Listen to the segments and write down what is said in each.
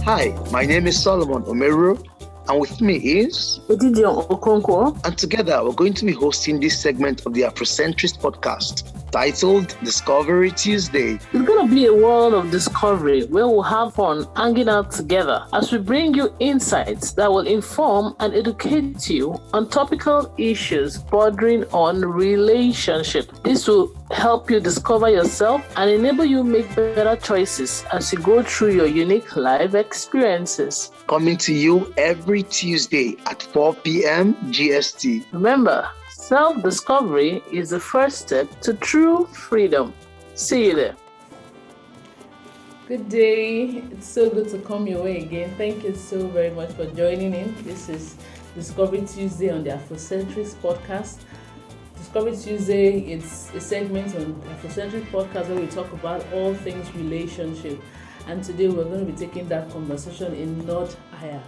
Hi, my name is Solomon Omeru, and with me is Edidion Okonkwo. And together we're going to be hosting this segment of the Afrocentrist podcast titled Discovery Tuesday. It's going to be a world of discovery where we'll have fun hanging out together as we bring you insights that will inform and educate you on topical issues bordering on relationship. This will help you discover yourself and enable you make better choices as you go through your unique life experiences. Coming to you every Tuesday at 4 p.m. GST. Remember, self-discovery is the first step to true freedom. See you there. Good day. It's so good to come your way again. Thank you so very much for joining in. This is Discovery Tuesday on the Afrocentric podcast. Discovery Tuesday is a segment on the Afrocentric podcast where we talk about all things relationship. And today we're going to be taking that conversation a notch higher.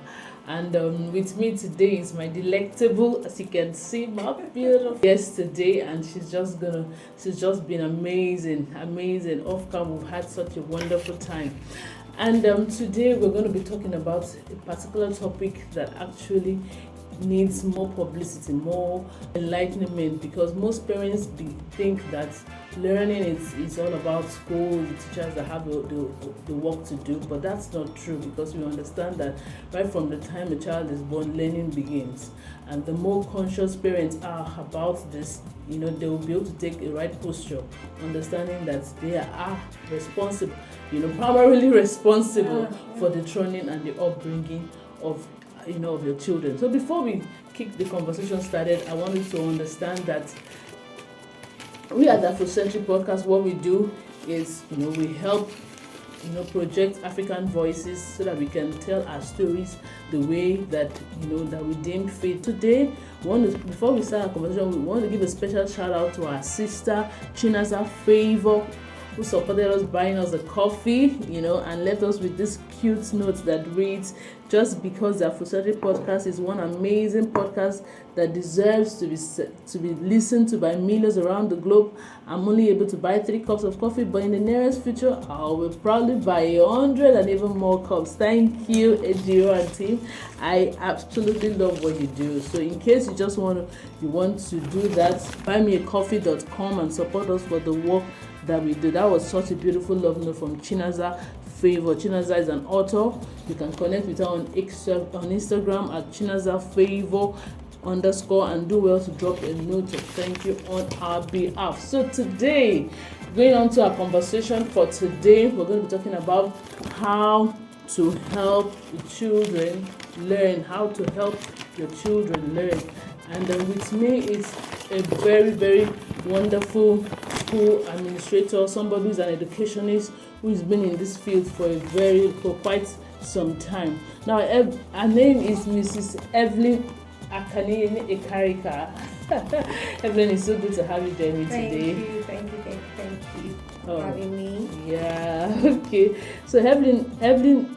And with me today is my delectable, as you can see, my beautiful guest today, and she's just been amazing. Off cam, we've had such a wonderful time. And today we're going to be talking about a particular topic that actually needs more publicity, more enlightenment, because most parents think that learning is all about school, the teachers that have the work to do, but that's not true, because we understand that right from the time a child is born, learning begins. And the more conscious parents are about this, they will be able to take a right posture, understanding that they are responsible, primarily responsible for the training and the upbringing of your children. So before we kick the conversation started, I wanted to understand that we at the Afrocentric podcast, what we do is, we help, project African voices so that we can tell our stories the way that, that we deem fit. Today, before we start our conversation, we want to give a special shout out to our sister, Chinaza Favor, who supported us buying us a coffee, and left us with this cute note that reads, "Just because the Afrocentric podcast is one amazing podcast that deserves to be listened to by millions around the globe, I'm only able to buy 3 cups of coffee, but in the nearest future, I will probably buy 100 and even more cups." Thank you, Ejiro and team. I absolutely love what you do. So in case you want to do that, buymeacoffee.com and support us for the work that we do. That was such a beautiful love note from Chinaza Favor. Chinaza is an author. You can connect with her on Instagram at Chinaza Favor _ and do well to drop a note of thank you on our behalf. So today, going on to our conversation for today, we're going to be talking about how to help the children learn, how to help your children learn. And with me is a very, very wonderful school administrator, somebody who's an educationist who's been in this field for quite some time. Now, her name is Mrs. Evelyn Akane Ekarika. Evelyn, it's so good to have you join me today. Thank you for having me. Yeah, okay. So Evelyn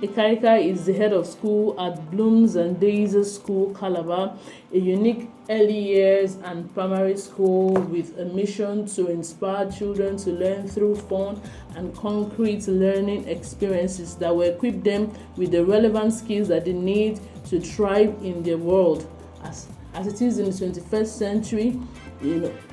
Ekarika is the head of school at Blooms and Daisies School, Calabar, a unique early years and primary school with a mission to inspire children to learn through fun and concrete learning experiences that will equip them with the relevant skills that they need to thrive in their world as it is in the 21st century,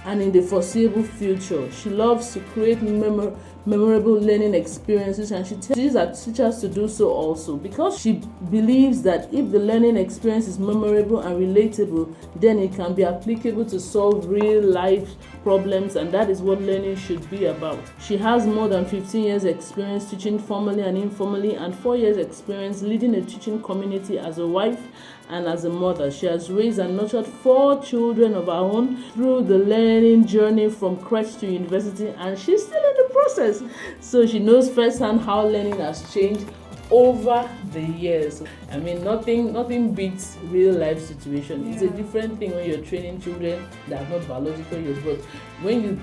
and in the foreseeable future. She loves to create memorable learning experiences, and she teaches her teachers to do so also, because she believes that if the learning experience is memorable and relatable, then it can be applicable to solve real life problems, and that is what learning should be about. She has more than 15 years experience teaching formally and informally, and 4 years experience leading a teaching community as a wife and as a mother. She has raised and nurtured 4 children of her own through the learning journey from crèche to university, and she's still in the process. So she knows firsthand how learning has changed over the years. I mean, nothing beats real life situation. It's a different thing when you're training children that are not biological years, but when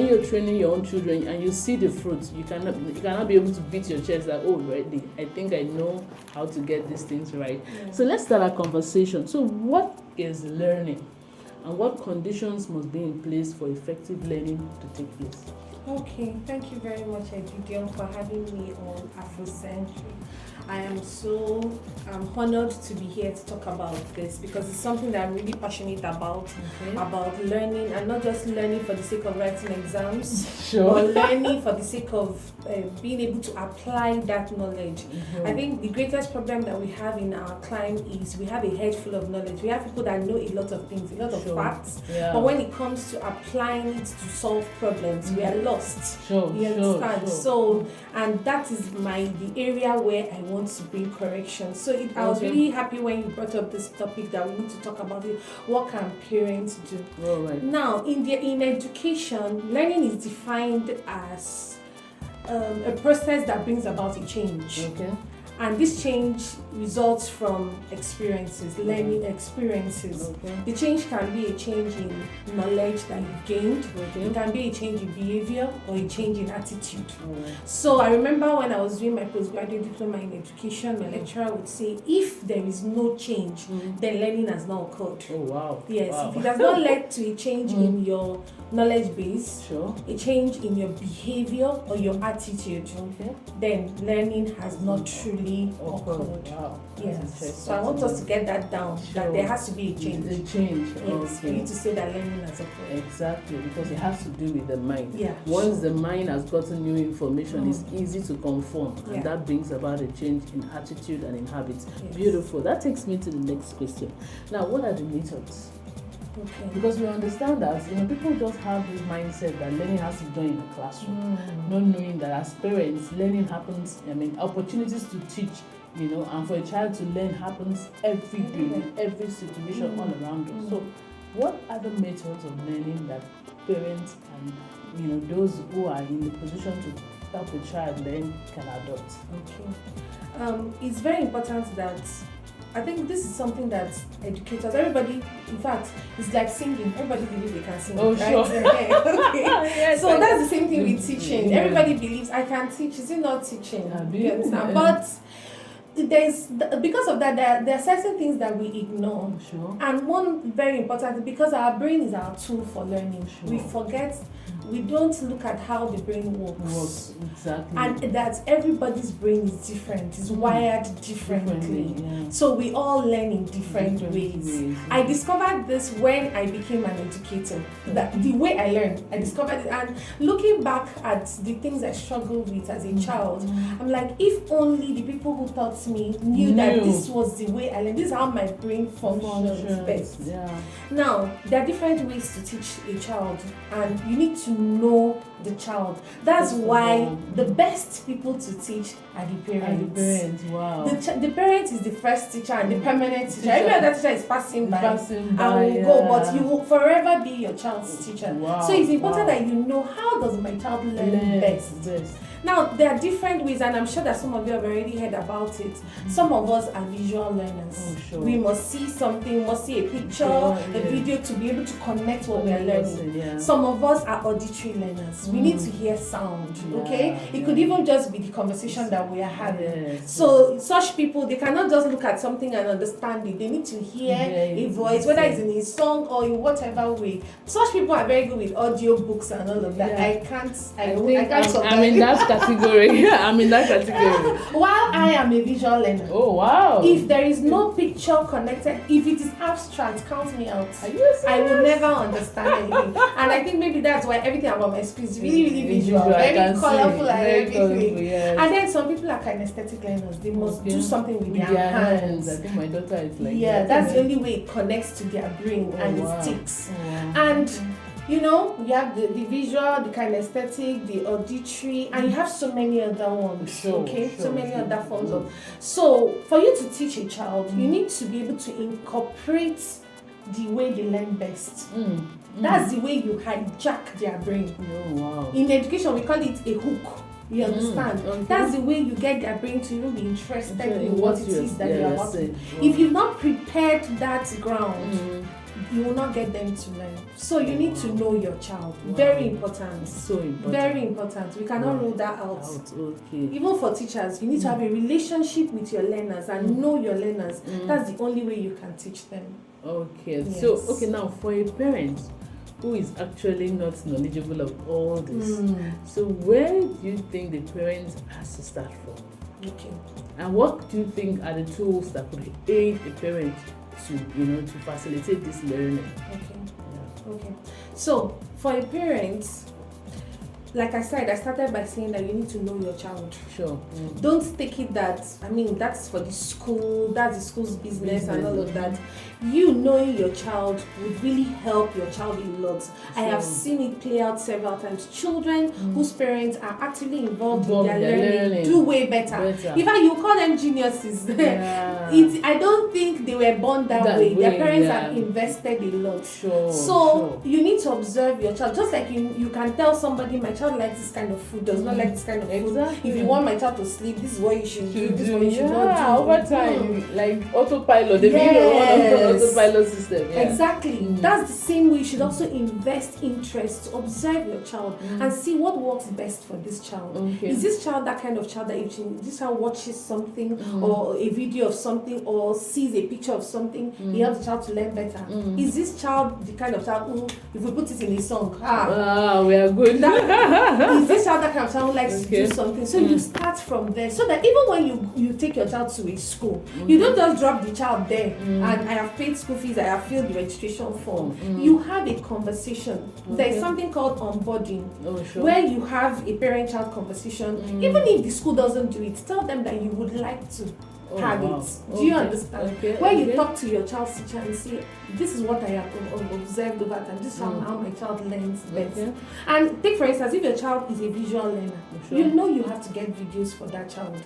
you're training your own children and you see the fruits, you cannot be able to beat your chest like, oh, really, I think I know how to get these things right. Yeah. So let's start our conversation. So what is learning, and what conditions must be in place for effective learning to take place? Okay, thank you very much, Gideon, for having me on Afrocentric. I am so honored to be here to talk about this because it's something that I'm really passionate about learning, and not just learning for the sake of writing exams, but learning for the sake of being able to apply that knowledge. I think the greatest problem that we have in our climb is we have a head full of knowledge. We have people that know a lot of things, a lot of facts, but when it comes to applying it to solve problems, we are lost. You understand? So, and that is the area where I want to bring correction. So I was really happy when you brought up this topic that we need to talk about it. What can parents do? Now, in education, learning is defined as a process that brings about a change. And this change results from experiences, learning experiences. The change can be a change in knowledge that you've gained. It can be a change in behavior or a change in attitude. So I remember when I was doing my postgraduate diploma in education, my lecturer would say, if there is no change, then learning has not occurred. Yes, if it has not led to a change in your knowledge base, a change in your behavior or your attitude, then learning has not truly occurred. Yes. So I want us to get that down, that there has to be a change. Yes, we need to say that learning has occurred. Exactly, because it has to do with the mind. Once the mind has gotten new information, it's easy to conform, and that brings about a change in attitude and in habits. Beautiful. That takes me to the next question. Now, what are the methods? Because we understand that people just have this mindset that learning has to be done in the classroom, not knowing that as parents, learning happens. Opportunities to teach, and for a child to learn happens every day, in every situation all around us. So, what other methods of learning that parents and those who are in the position to help a child learn can adopt? It's very important that. I think this is something that educators, everybody, in fact, it's like singing. Everybody believes they can sing, right? So that's the same thing with teaching. Everybody believes I can teach. Is it not teaching? You understand? But because of that, there are certain things that we ignore. And one very important thing, because our brain is our tool for learning, we don't look at how the brain works. Exactly. And that everybody's brain is different, is wired differently. So we all learn in different ways. I discovered this when I became an educator. That the way I learned, I discovered it. And looking back at the things I struggled with as a child, I'm like, if only the people who taught me knew that this was the way I learned, this is how my brain functions best. Now, there are different ways to teach a child, and you need to know the child. That's why the best people to teach are the parents. The parent is the first teacher and the permanent teacher. Every other teacher is passing by and will go, but you will forever be your child's teacher. So it's important that you know, how does my child learn best? Now, there are different ways, and I'm sure that some of you have already heard about it. Some of us are visual learners. We must see something, must see a picture, a video to be able to connect what we are learning. Some of us are auditory learners. We need to hear sound, It could even just be the conversation that we are having. So, such people, they cannot just look at something and understand it. They need to hear a voice, whether it's in a song or in whatever way. Such people are very good with audio books and all of that. I can't survive. Category. I'm in that category. While I am a visual learner. Oh wow. If there is no picture connected, if it is abstract, count me out. Are you serious? I will never understand anything. And I think maybe that's why everything about my school is really, really visual. Very colorful and everything. And then some people are kinesthetic learners. They must do something with their hands. I think my daughter is like that's the only way it connects to their brain and it sticks. And we have the visual, the kinesthetic, the auditory, and you have so many other ones, so many other forms of. So, for you to teach a child, you need to be able to incorporate the way they learn best. That's the way you hijack their brain. In education, we call it a hook. You understand? That's the way you get their brain to even be interested in what it is that you are about to. If you've not prepared that ground, you will not get them to learn. So you need to know your child. Very important. So important. Very important. We cannot rule that out. Even for teachers, you need to have a relationship with your learners and know your learners. That's the only way you can teach them. Yes. So now for a parent who is actually not knowledgeable of all this. So where do you think the parents has to start from? Okay. And what do you think are the tools that could aid a parent to, to facilitate this learning? Okay. So for a parent, like I said, I started by saying that you need to know your child. Sure. Don't take it that, that's for the school, that's the school's business and all of that. You knowing your child would really help your child a lot. Sure. I have seen it play out several times. Children whose parents are actively involved in their learning do way better. In fact, you call them geniuses. Yeah. I don't think they were born that way. Their parents have invested a lot. So you need to observe your child. Just like you can tell somebody, my child likes this kind of food, does not like this kind of food. If you want my child to sleep, this is what you should do, this is what you should not do. Over time, like autopilot, they begin autopilot system. Exactly. That's the same way you should also invest interest to observe your child and see what works best for this child. Is this child that kind of child that if this child watches something or a video of something or sees a picture of something, it helps the child to learn better? Is this child the kind of child who, if we put it in a song, we are good. Is this child that kind of child who likes to do something? So you start from there, so that even when you take your child to a school, you don't just drop the child there and I have paid school fees, I have filled the registration form. You have a conversation. There is something called onboarding, where you have a parent-child conversation. Even if the school doesn't do it, tell them that you would like to have it. Do you understand? Where you talk to your child's teacher and say, this is what I have observed over time, this is how my child learns best. And take for instance, if your child is a visual learner, you know you have to get videos for that child.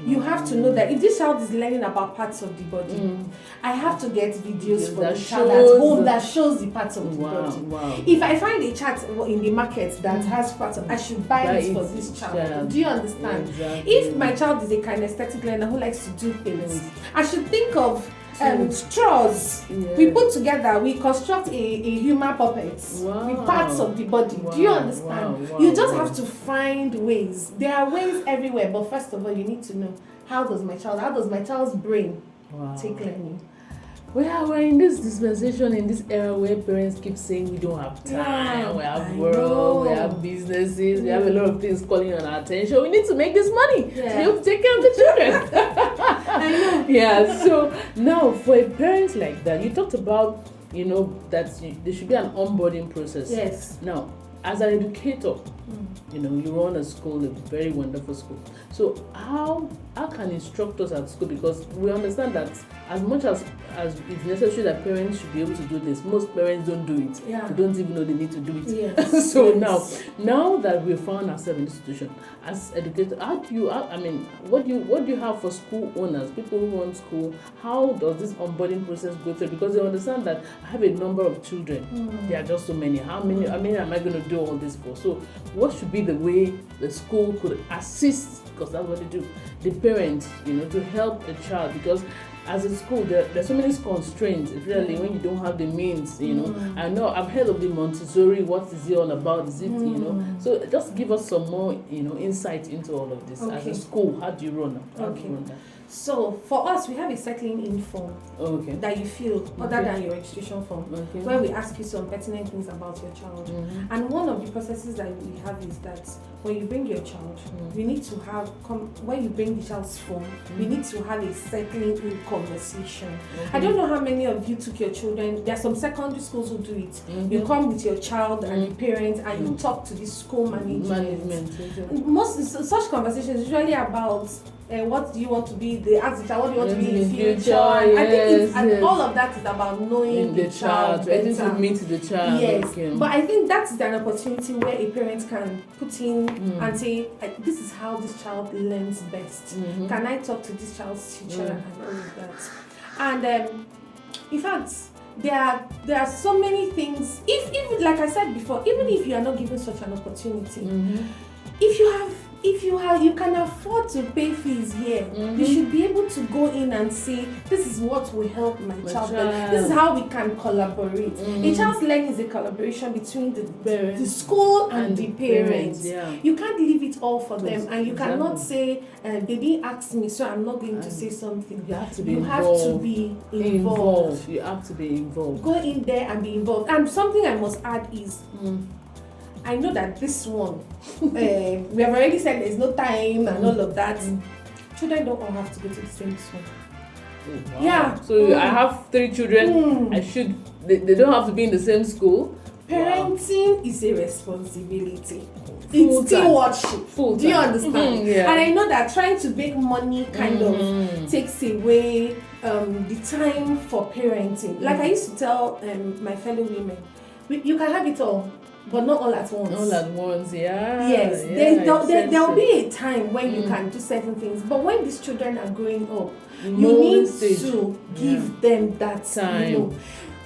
You have to know that if this child is learning about parts of the body, I have to get videos for the child at home that shows the parts of the body. If I find a chart in the market that has parts of, I should buy it for this child. Do you understand? If my child is a kinesthetic learner who likes to do things, I should think of straws. We put together, we construct a human puppet with parts of the body. Do you understand? You just have to find ways. There are ways everywhere, but first of all, you need to know how does my child's brain take learning. We're in this dispensation, in this era where parents keep saying we don't have time, we have work, we have businesses, we have a lot of things calling on our attention. We need to make this money to be able to take care of the children. I know. So now for a parent like that, you talked about, that there should be an onboarding process. Yes. Now, as an educator, you run a school, a very wonderful school. So how can instructors at school, because we understand that as much as it's necessary that parents should be able to do this, most parents don't do it. They don't even know they need to do it. So now that we've found ourselves in this situation as educators, what do you have for school owners, people who run school? How does this onboarding process go through? Because they understand that I have a number of children. There are just so many. How many am I going to do all this for? So what should be the way the school could assist, because that's what they do, the parents, to help the child? Because as a school, there's so many constraints, really, when you don't have the means, I know I've heard of the Montessori. What is it all about? Is it, So just give us some more, insight into all of this. As a school, how do you run that? So for us, we have a settling in form that you fill other than your registration form, where we ask you some pertinent things about your child. And one of the processes that we have is that when you bring your child, we need to have, when you bring the child's form, we need to have a settling in conversation. I don't know how many of you took your children. There are some secondary schools who do it. You come with your child and the parents and you talk to the school management. Most such conversations usually about what do you want to be? They ask the child, what do you want to be in the future? I think and all of that is about knowing the child better. To meet the child. Yes, but I think that's an opportunity where a parent can put in and say, this is how this child learns best. Can I talk to this child's teacher and all of that? And in fact, there are so many things. If like I said before, even if you are not given such an opportunity, if you have if you can afford to pay fees here, you should be able to go in and say, this is what will help my child. This is how we can collaborate. A child's learning is a collaboration between the school and the parents. You can't leave it all for them, and you cannot say, they didn't ask me, so I'm not going to say something. You have to be involved. You have to be involved. Go in there and be involved. And something I must add is, I know that this one, we have already said there's no time and all of that. Children don't all have to go to the same school. Wow. Yeah. So I have 3 children. They don't have to be in the same school. Parenting is a responsibility. It's stewardship. Do you understand? Yeah. And I know that trying to make money kind of takes away the time for parenting. Like I used to tell my fellow women, you can have it all, but not all at once. All at once, yeah. Yes, there'll be a time when you can do certain things, but when these children are growing up, you need to give them that time.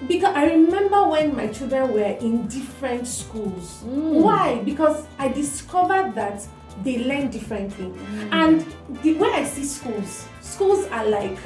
Because I remember when my children were in different schools. Why? Because I discovered that they learn differently. And the way I see schools are like,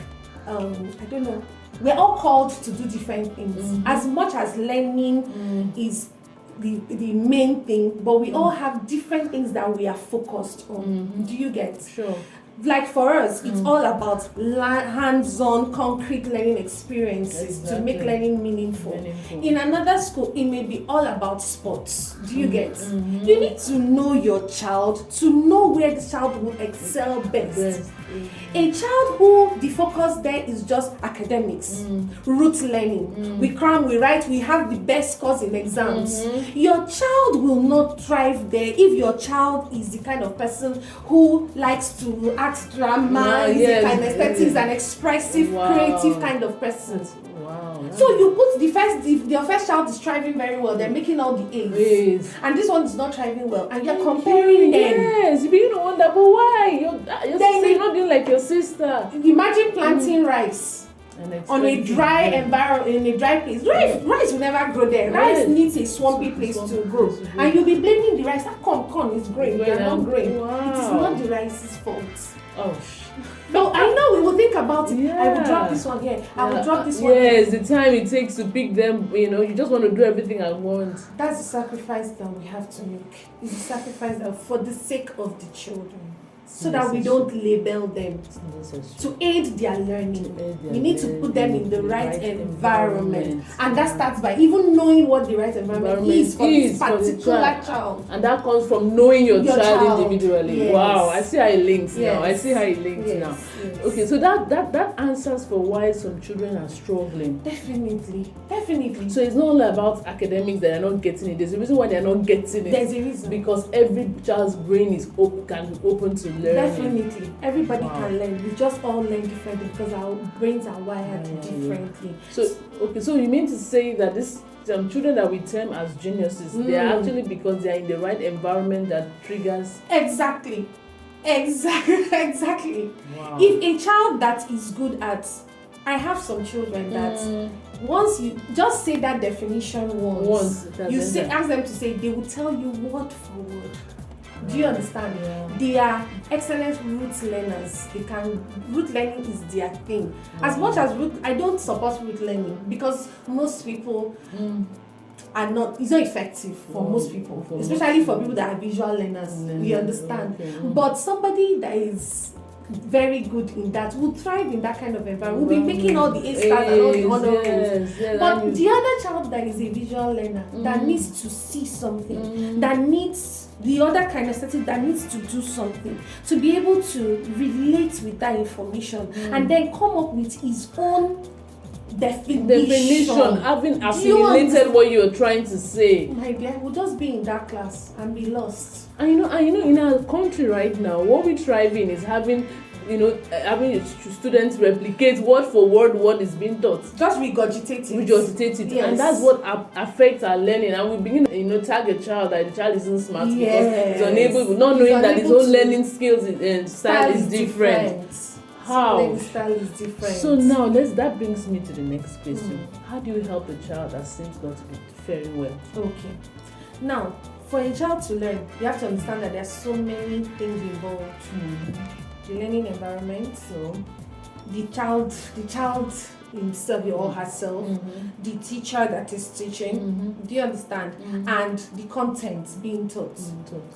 I don't know, we're all called to do different things. As much as learning is the main thing, but we all have different things that we are focused on. Do you get? Sure. Like for us, it's all about hands-on, concrete learning experiences to make learning meaningful. In another school, it may be all about sports. Do you get? You need to know your child, to know where the child will excel best. A child who the focus there is just academics, rote learning. We cram, we write, we have the best scores in exams. Your child will not thrive there if your child is the kind of person who likes to act drama, is a kind of aesthetics and expressive, creative kind of person. So you put your first child is thriving very well, they're making all the A's. And this one is not thriving well, and you're comparing them. Yes, you begin to wonder, but why? Your sister is not doing like your sister. Imagine planting rice on a dry environment, in a dry place. Rice will never grow there. Rice needs a swampy place to grow. And you'll be blaming the rice. That corn is growing, they're not growing. Wow. It is not the rice's fault. Oh. No, I know we will think about it. I will drop this one here. I will drop this one. Yes, the time it takes to pick them, you just want to do everything at once. That's the sacrifice that we have to make. It's a sacrifice that for the sake of the children. So that we don't label them. To aid their learning. We need to put them in the right environment. And that starts by even knowing what the right environment is for this particular child. And that comes from knowing your child individually. Yes. Wow, I see how it links now. I Yes. see how it links now. Yes. Okay, so that answers for why some children are struggling. Definitely. So it's not all about academics that are not getting it. There's a reason why they're not getting it. There's a reason. Because every child's brain can be open to learning. Definitely. Everybody can learn. We just all learn differently because our brains are wired differently. So you mean to say that this children that we term as geniuses, they are actually because they are in the right environment that triggers. Exactly. Wow. If a child that is good at, I have some children that once you just say that definition once you ask them to say, they will tell you word for word. Do you understand? They are excellent root learners. Root learning is their thing. As much as I don't support root learning because most people are not. It's not effective for most people, especially for people that are visual learners. You understand? But somebody that is very good in that will thrive in that kind of environment. We'll be making all the A stars and all the honor roles. But the other child that is a visual learner that needs to see something, that needs the other kind of setting, that needs to do something to be able to relate with that information and then come up with his own definition, having assimilated what you're trying to say. My dear, we'll just be in that class and be lost. And you know, in our country right now, what we thrive in is having students replicate word for word what is being taught. Just regurgitate it. Yes. And that's what affects our learning. And we begin tag a child that the child isn't smart because he's unable, not knowing that his own learning skills and style is different. How? Learning style is different. So now that brings me to the next question. How do you help a child that seems not to be faring well? Okay. Now, for a child to learn, you have to understand that there's so many things involved. The learning environment, so the child himself or herself, the teacher that is teaching. Do you understand? And the content being taught.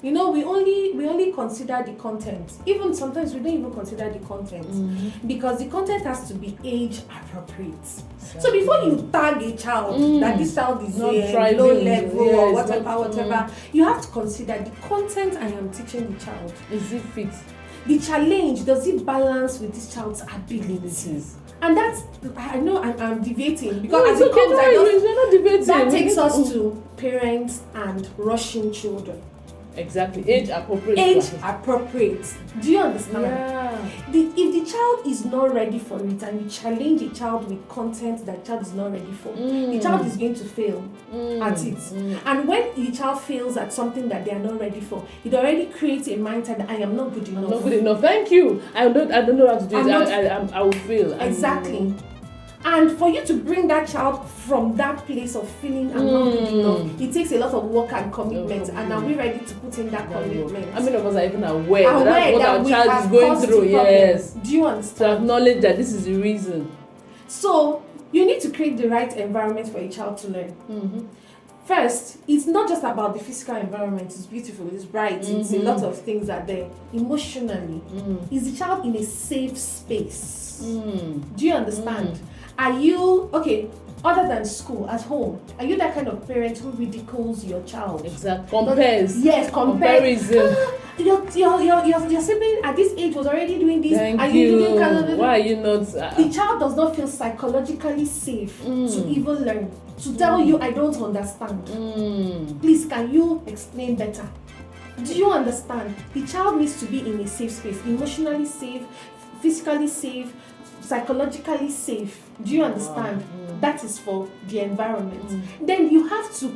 You know, we only consider the content. Even sometimes we don't even consider the content because the content has to be age appropriate. So before you tag a child that this child is low level or whatever, you have to consider the content I am teaching the child. Is it fit? The challenge, does it balance with this child's abilities? And that's, I know I'm debating because as it comes, that takes us to parents and rushing children. Exactly, age appropriate. Do you understand? Yeah. If the child is not ready for it and you challenge the child with content that child is not ready for, the child is going to fail at it. And when the child fails at something that they are not ready for, it already creates a mindset that I am not good enough. I'm not good enough. Thank you. I don't know how to do it. I will fail. Exactly. And for you to bring that child from that place of feeling I'm not good enough, it takes a lot of work and commitment. And are we ready to put in that commitment? How many of us are even aware that that's what our child is going through? Yes. Do you understand? To acknowledge that this is the reason. So you need to create the right environment for a child to learn. First, it's not just about the physical environment. It's beautiful, it's bright, it's a lot of things are there. Emotionally, is the child in a safe space? Do you understand? Are you, other than school, at home, are you that kind of parent who ridicules your child? Exactly. Compares. Yes, comparison. Your sibling at this age was already doing this. Thank you. Why are you not? The child does not feel psychologically safe to even learn. To tell you, I don't understand. Please, can you explain better? Do you understand? The child needs to be in a safe space, emotionally safe, physically safe, psychologically safe. Do you understand? That is for the environment. Then you have to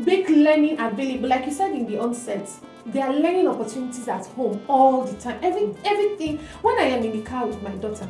make learning available. Like you said in the onset, there are learning opportunities at home all the time. Everything. When I am in the car with my daughter,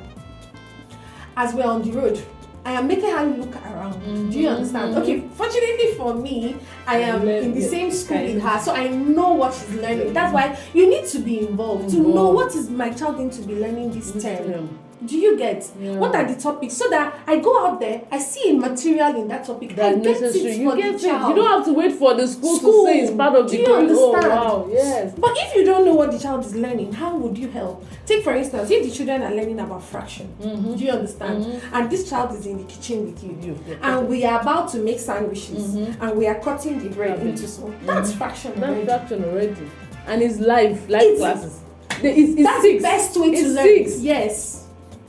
as we're on the road, I am making her look around. Do you understand? Okay, fortunately for me, I am in the same school with her, so I know what she's learning. That's why you need to be involved to know what is my child going to be learning this term. Do you get? What are the topics? So that I go out there, I see a material in that topic. That's necessary. You get it. You don't have to wait for the school to say it's part of the curriculum. Do you understand? Oh, wow, yes. But if you don't know what the child is learning, how would you help? Take for instance, if the children are learning about fraction, do you understand? And this child is in the kitchen with you, and we are about to make sandwiches, and we are cutting the bread into small. That's fraction already. That's fraction already. And it's live classes. It's that's six. The best way to learn. 6. Yes.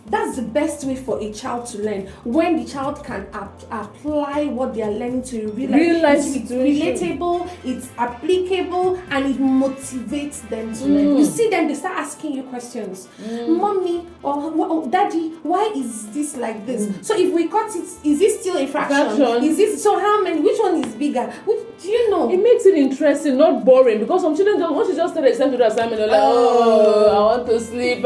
That's the best way for a child to learn. When the child can apply what they are learning to real life it's relatable, it's applicable, and it motivates them to learn. You see them, they start asking you questions. Mommy or Daddy, why is this like this? So if we cut it, is this still a fraction? Is this so? How many? Which one is bigger? Do you know? It makes it interesting, not boring. Because some children once you just tell them to do the assignment, they're like, I want to sleep.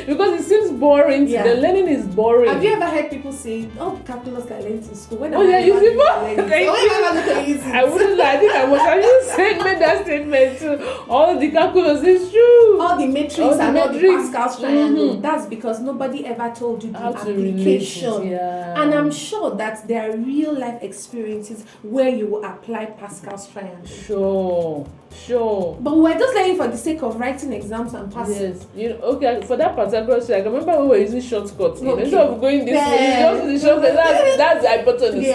Because it seems boring. The learning is boring. Have you ever heard people say, "Oh, calculus I learned in school"? You see, I wouldn't lie. I think I was actually made that statement too. All the calculus is true. All the matrix and all the Pascal's triangle. That's because nobody ever told you the application. And I'm sure that there are real life experiences where you will apply Pascal's triangle. Sure. But we're just learning for the sake of writing exams and passing. Yes. For that particular thing, I remember when we were using shortcuts. Instead of going this way, just the shortcut. That's the hypotenuse.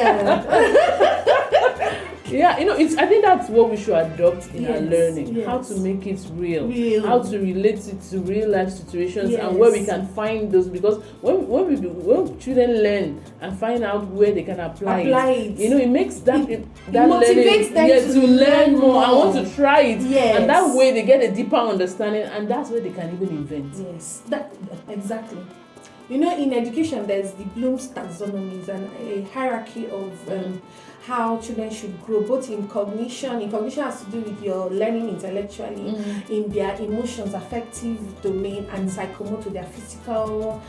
I think that's what we should adopt in our learning. How to make it real. How to relate it to real life situations and where we can find those. Because when children learn and find out where they can apply it, it makes that motivates learning them to learn more and want to try it. Yes. And that way they get a deeper understanding, and that's where they can even invent. Yes, exactly. In education, there's the Bloom's taxonomies and a hierarchy of how children should grow, both in cognition. Cognition has to do with your learning intellectually, in their emotions, affective domain, and psychomotor, their physical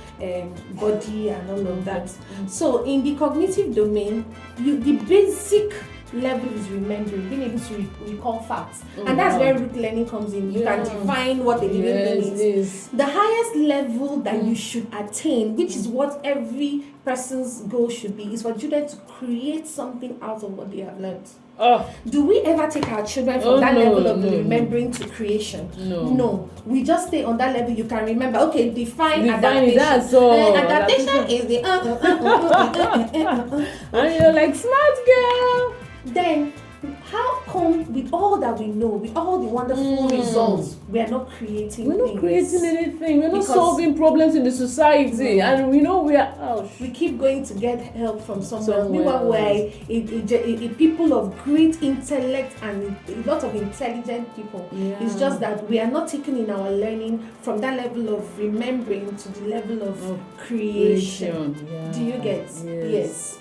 body and all of that. So in the cognitive domain, the basic level is remembering, being able to recall facts. And that's where root learning comes in. You can define what a living thing is. The highest level that you should attain, which is what every person's goal should be, is for children to create something out of what they have learned. Do we ever take our children from that level of remembering to creation? No. We just stay on that level. You can remember. Okay, define adaptation. That's all. Adaptation is the and you're like, smart girl. Then how come with all that we know, with all the wonderful results, we are not creating We're not things? creating anything. We're not solving problems in the society. And we know we are... we keep going to get help from somewhere. Meanwhile, we're a people of great intellect and a lot of intelligent people. It's just that we are not taking in our learning from that level of remembering to the level of creation. Do you get? Yes.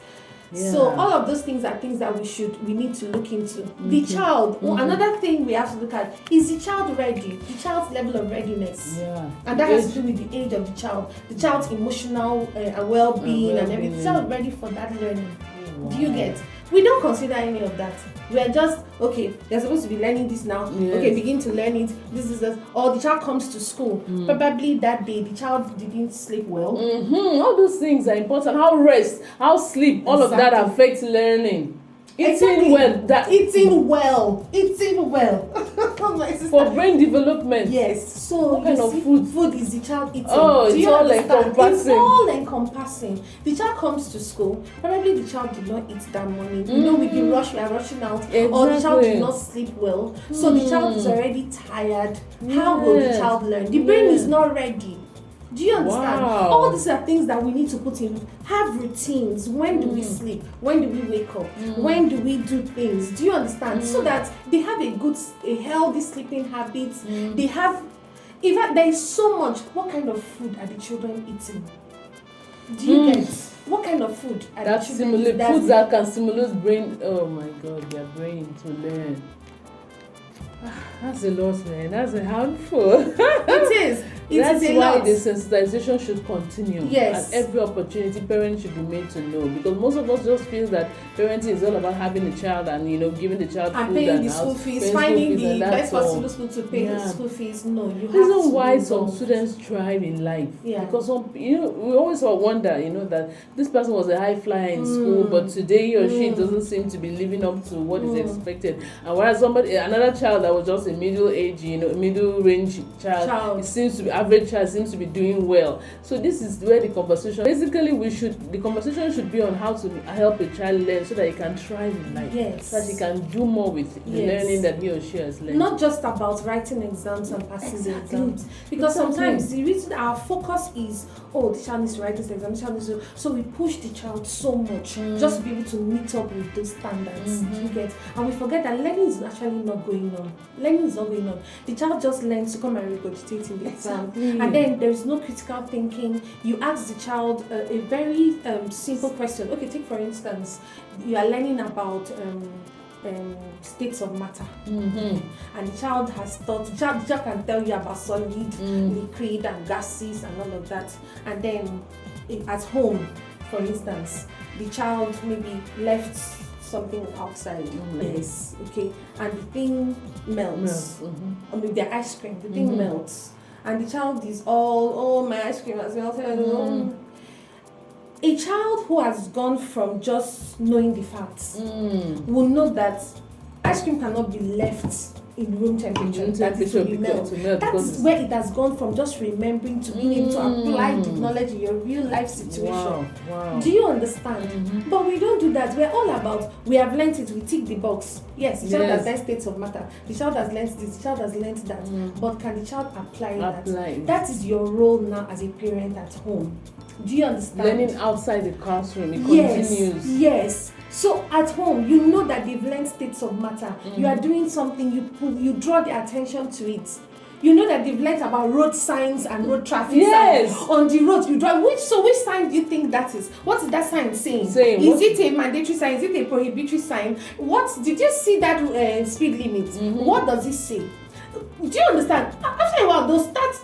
So all of those things are things that we need to look into. The child, another thing we have to look at is the child ready, the child's level of readiness. And that has to do with the age of the child's emotional well-being and everything. The child ready for that learning. Do you get? We don't consider any of that. We are just, okay, they're supposed to be learning this now. Okay, begin to learn it. This is this. Or the child comes to school. Probably that day the child didn't sleep well. All those things are important. How rest, how sleep, all of that affects learning. Eating well. For brain development. Yes. So what kind of food is the child eating? It's all encompassing. It's all encompassing. The child comes to school. Probably the child did not eat that morning. With the rush, we are rushing out. Exactly. Or the child did not sleep well. So the child is already tired. How will the child learn? The brain is not ready. Do you understand? All these are things that we need to put in. Have routines. When do we sleep? When do we wake up? When do we do things? Do you understand? So that they have a healthy sleeping habit. They have, in fact, there is so much. What kind of food are the children eating? Do you get? What kind of food are the children eating? Foods that can stimulate brain. Oh my God, their brain to learn. That's a lot, man. That's a handful. It is. That's why the sensitization should continue. Yes. At every opportunity, parents should be made to know, because most of us just feel that parenting is all about having a child and giving the child and food paying and the school fees, finding the best possible school to pay the school fees. No, you have to. Reason why some students thrive in life. Because we always wonder, that this person was a high flyer in school, but today he or she doesn't seem to be living up to what is expected. And whereas another child that was just a middle age, middle range child, it seems to be average child seems to be doing well. So this is where the conversation should be on how to help a child learn so that he can thrive in life. So that he can do more with the learning that he or she has learned. Not just about writing exams and passing the exams. Because sometimes the reason our focus is, the child needs to write this exam, so we push the child so much just to be able to meet up with those standards. You get? And we forget that learning is actually not going on. Learning is not going on. The child just learns to come and regurgitate in the exam. And then there is no critical thinking. You ask the child a very simple question. Okay, take for instance, you are learning about states of matter, and the child has thought. The child can tell you about solid, liquid, and gases, and all of that. And then at home, for instance, the child maybe left something outside. Yes, okay, and the thing melts. I mean, the ice cream, the thing melts. And the child is all, my ice cream has melted. A child who has gone from just knowing the facts will know that ice cream cannot be left in room temperature. That is to melt. That's where it has gone from just remembering to being able to apply the knowledge in your real life situation. Wow. Do you understand? But we don't do that. We're all about, we have learned it, we tick the box. Yes, the child has learned states of matter. The child has learned this, the child has learned that. But can the child apply that? That is your role now as a parent at home. Do you understand? Learning outside the classroom, it continues. Yes. So at home, you know that they've learned states of matter. You are doing something, you draw their attention to it. You know that they've learned about road signs and road traffic signs. On the roads, you drive. Which sign do you think that is? What is that sign saying? Is it a mandatory sign? Is it a prohibitory sign? What did you see that speed limit? What does it say? Do you understand? After a while, they'll start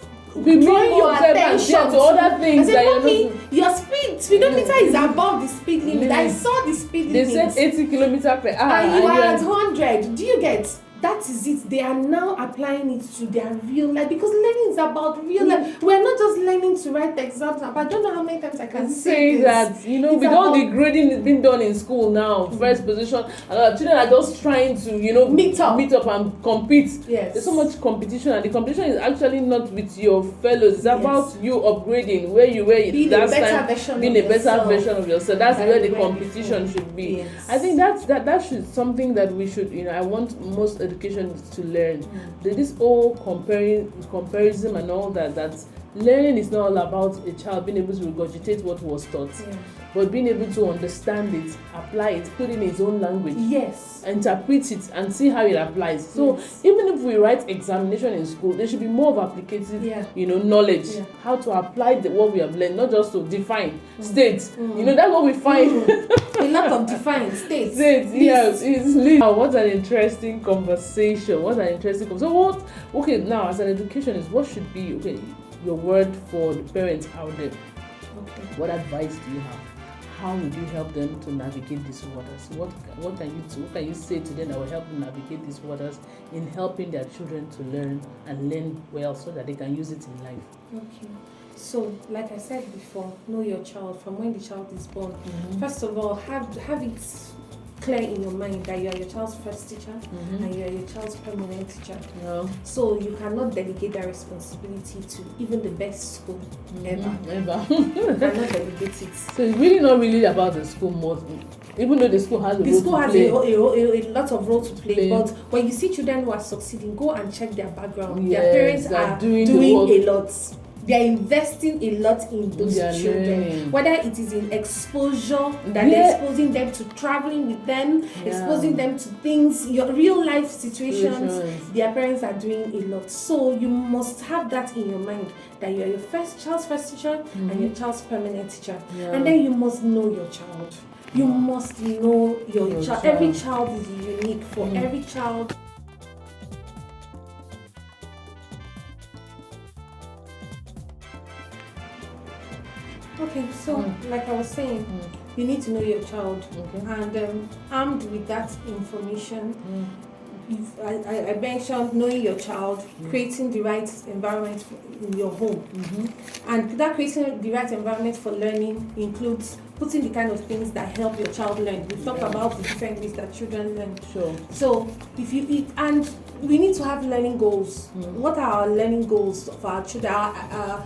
be drawing your attention to other things that you're mommy, not. your speedometer is above the speed limit. I saw the speed limit. They said 80 kilometers per hour. And you are at 100. Do you get? That is it. They are now applying it to their real life, because learning is about real life. We're not just learning to write exams. But I don't know how many times I can say that, you know, with all the grading being done in school now, first position, children are just trying to, you know, meet up and compete. Yes. There's so much competition, and the competition is actually not with your fellows. It's about you upgrading where you were being last a better time, version being a better version of yourself. That's where the competition should be. Yes. I think that should something that we should, you know, I want most education to learn. This whole comparison and all that learning is not all about a child being able to regurgitate what was taught, but being able to understand it, apply it, put it in his own language, interpret it, and see how it applies. So even if we write examination in school, there should be more of applicative, you know, knowledge, how to apply what we have learned, not just to define states. You know, that's what we find. A lot of defined states. Yes, it's what an interesting conversation. So okay, now as an educationist, what should be your word for the parents out there? What advice do you have? How would you help them to navigate these waters? What can you do? What can you say to them that will help them navigate these waters in helping their children to learn and learn well, so that they can use it in life? Okay. So, like I said before, know your child from when the child is born. First of all, have it clear in your mind that you are your child's first teacher and you are your child's permanent teacher. So you cannot delegate that responsibility to even the best school ever. You cannot delegate it. So it's really not really about the school more, even though the school has a lot of role to play. But when you see children who are succeeding, go and check their background. Their parents are doing a lot. They are investing a lot in those children. Learning. Whether it is in exposure, that they're exposing them to traveling with them, exposing them to things, your real life situations, their parents are doing a lot. So you must have that in your mind, that you are your child's first teacher and your child's permanent teacher. And then you must know your child. You must know your child. Every child is unique. For every child. Okay, so like I was saying, you need to know your child, and armed with that information, I mentioned knowing your child, creating the right environment in your home, and that creating the right environment for learning includes putting the kind of things that help your child learn. We've talked about the different ways that children learn. So if you and we need to have learning goals. What are our learning goals for our children? Our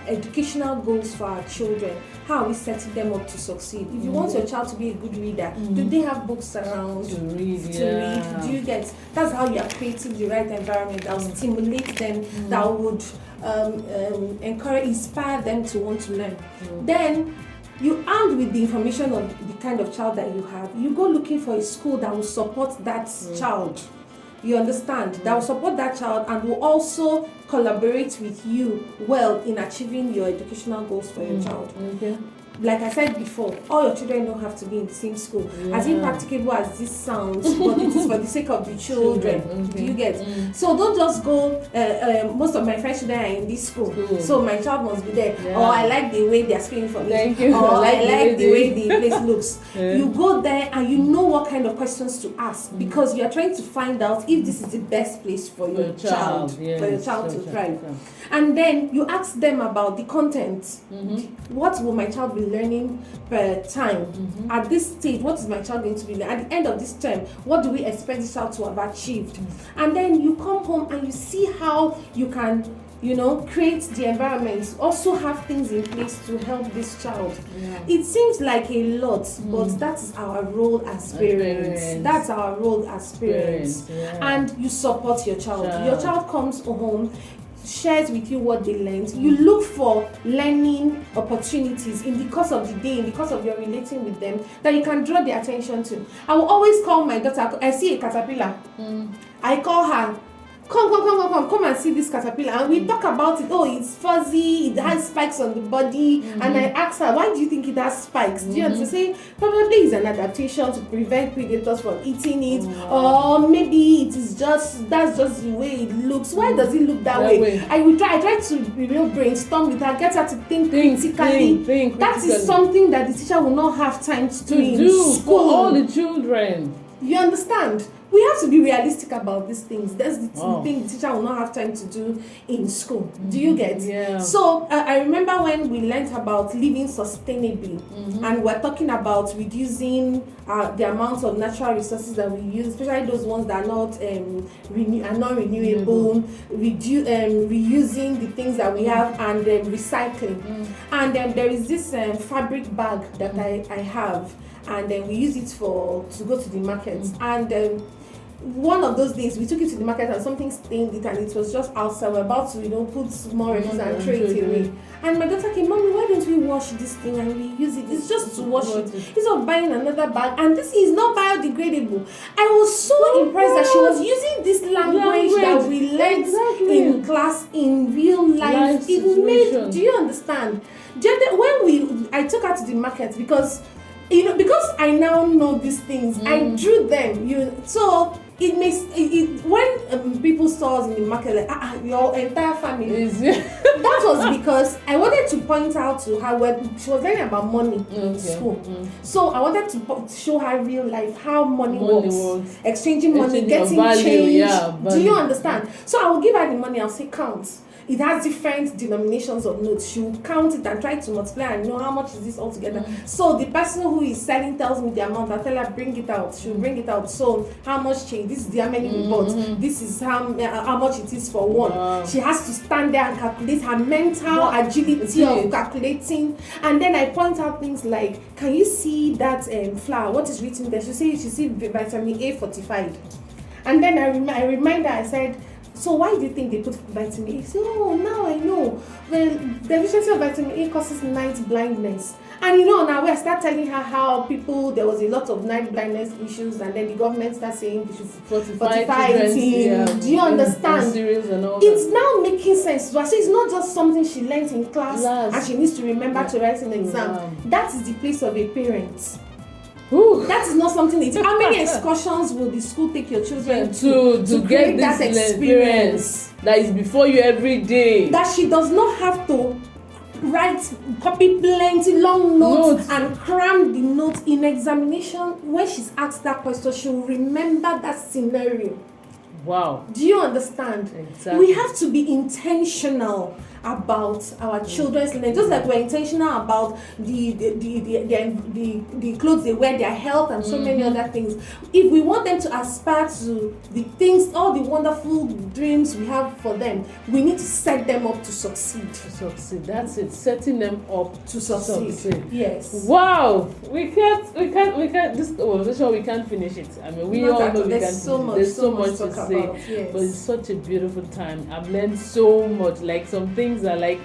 educational goals for our children. How are we setting them up to succeed? If you want your child to be a good reader, do they have books around to read? Do you get? That's how you are creating the right environment that will stimulate them, that would inspire them to want to learn. Then you armed with the information of the kind of child that you have, you go looking for a school that will support that child. You understand? That will support that child and will also collaborate with you well in achieving your educational goals for your child. Like I said before, all your children don't have to be in the same school. As impracticable as this sounds, but it is for the sake of the children. Do you get? So don't just go, most of my friends children are in this school, so my child must be there. Or I like the way they are screaming for me. Or I like the way the place looks. You go there and you know what kind of questions to ask, because you are trying to find out if this is the best place for your child, for your child to thrive. And then you ask them about the content. What will my child be learning per time? At this stage, what is my child going to be learning? At the end of this term, what do we expect this child to have achieved? And then you come home and you see how you can, create the environment, also have things in place to help this child. It seems like a lot, but that is our role as parents. That's our role as parents. And you support your child. Your child comes home, shares with you what they learned. You look for learning opportunities in the course of the day, in the course of your relating with them, that you can draw their attention to. I will always call my daughter. I see a caterpillar. I call her, come and see this caterpillar. And we talk about it. Oh, it's fuzzy, it has spikes on the body. And I asked her, why do you think it has spikes? Do you understand? Say, probably it's an adaptation to prevent predators from eating it. Or maybe it is that's just the way it looks. Why does it look that way? I try to brainstorm with her, get her to think critically. That is something that the teacher will not have time to do in school. For all the children. You understand? We have to be realistic about these things. That's the thing the teacher will not have time to do in school. Do you get? Yeah. So I remember when we learned about living sustainably, and we're talking about reducing the amount of natural resources that we use, especially those ones that are not renewable, reusing the things that we have, and recycling. And there is this fabric bag that I have. And then we use it to go to the market. And one of those days, we took it to the market and something stained it, and it was just outside. We're about to, put more refuse and throw it away. And my daughter came, Mommy, why don't we wash this thing and reuse it? It's just to wash it. Instead of buying another bag, and this is not biodegradable. I was so impressed that she was using this language that we learned in class in real life. It made. Do you understand? When I took her to the market because I now know these things, I drew them. So it makes when people saw us in the market, like your entire family. That was because I wanted to point out to her when she was learning about money in school. So I wanted to show her real life how money works. Exchanging money, getting change. Yeah, do you understand? So I will give her the money. I'll say count. It has different denominations of notes. She will count it and try to multiply and know how much is this altogether. So the person who is selling tells me the amount. I tell her bring it out. She will bring it out. So how much change? This is the how many we bought. This is how much it is for one. Wow. She has to stand there and calculate her mental agility of calculating. And then I point out things like, can you see that flour? What is written there? She see vitamin A fortified. And then I remind her. I said, so why do you think they put vitamin A? She said, oh, now I know. Well, deficiency of vitamin A causes night blindness. And now I start telling her how there was a lot of night blindness issues, and then the government starts saying they should fortify it. Do you understand? It's now making sense. So it's not just something she learns in class and she needs to remember to write an exam. Wow. That is the place of a parent. That is not something. How many excursions will the school take your children to get that experience that is before you every day? That she does not have to copy plenty long notes and cram the notes in examination. When she's asked that question, she'll remember that scenario. Wow. Do you understand? Exactly. We have to be intentional about our children's learning, just like we're intentional about the clothes they wear, their health, and so many other things. If we want them to aspire to the things, all the wonderful dreams we have for them, we need to set them up to succeed. That's it. Setting them up to succeed. Yes. Wow. We can't. This conversation, we can't finish it. I mean, we all know we can't. There's so much to say. Yes. But it's such a beautiful time. I've learned so much. Like some things are like,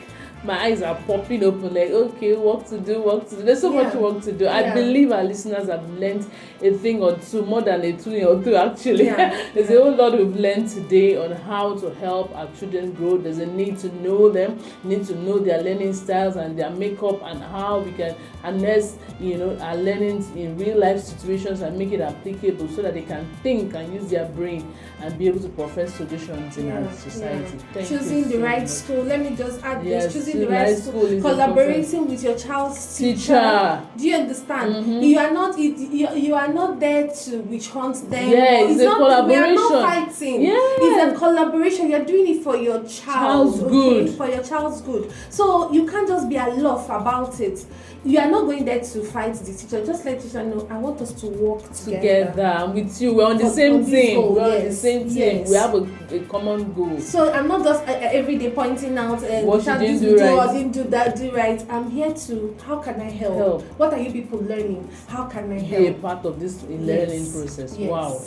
my eyes are popping open, like, okay, what to do. There's so much work to do. I believe our listeners have learned a thing or two, more than a thing or two actually. There's a whole lot we've learned today on how to help our children grow. There's a need to know them, need to know their learning styles and their makeup, and how we can harness our learnings in real life situations and make it applicable so that they can think and use their brain and be able to profess solutions in our society. Choosing the right school. Let me just add this. Choosing the right school. Collaborating with your child's teacher. Do you understand? You are not there to witch hunt them. It's a collaboration. We are not fighting. It's a collaboration. You're doing it for your child's good. For your child's good. So you can't just be aloof about it. You are not going there to fight the teacher. Just let the teacher know, I want us to work together. I'm with you. We're on the same team. We're on the same team. We have a common goal. So I'm not just every day pointing out what you didn't do right. or didn't do that, do right. I'm here to, how can I help? What are you people learning? How can I help? Be a part of this learning process. Yes. Wow,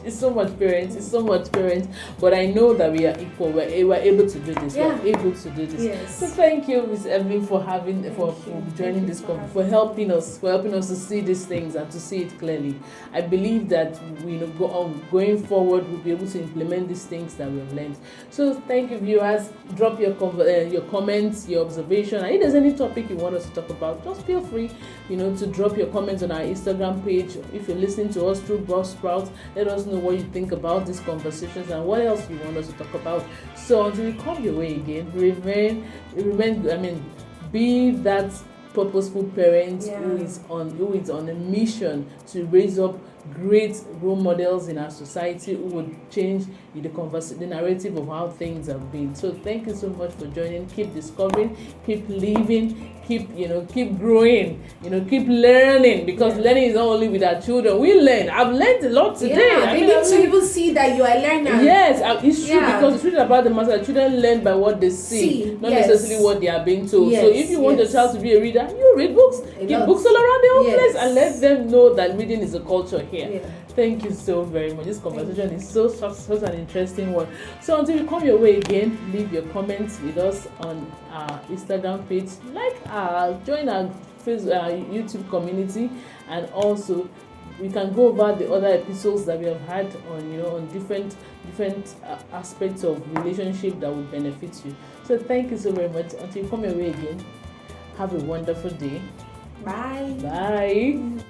it's so much parents, but I know that we are equal. We're able to do this. Yeah. We're able to do this. Yes. So thank you, Ms. Evelyn, for joining this for helping us to see these things and to see it clearly. I believe that we going forward we'll be able to implement these things that we've learned. So thank you, viewers. Drop your comments, your observation, and if there's any topic you want us to talk about, just feel free to drop your comments on our Instagram page. If you're listening to us through Buzzsprout, let us know what you think about these conversations and what else you want us to talk about. So until we come your way again, be that purposeful parent who is on a mission to raise up great role models in our society who would change the narrative of how things have been. So thank you so much for joining. Keep discovering, keep living, keep growing, keep learning, because learning is not only with our children. We learn. I've learned a lot today. They need to even see that you are learning. Yes, it's true, because it's really about the matter that children learn by what they see, not necessarily what they are being told. So if you want your child to be a reader, you read books. Keep books all around the whole place and let them know that reading is a culture here. Yeah. Thank you so very much. This conversation is such an interesting one. So until we come your way again, leave your comments with us on our Instagram page, join our YouTube community, and also we can go over the other episodes that we have had on different aspects of relationship that will benefit you. So thank you so very much. Until you come your way again, have a wonderful day. Bye. Bye.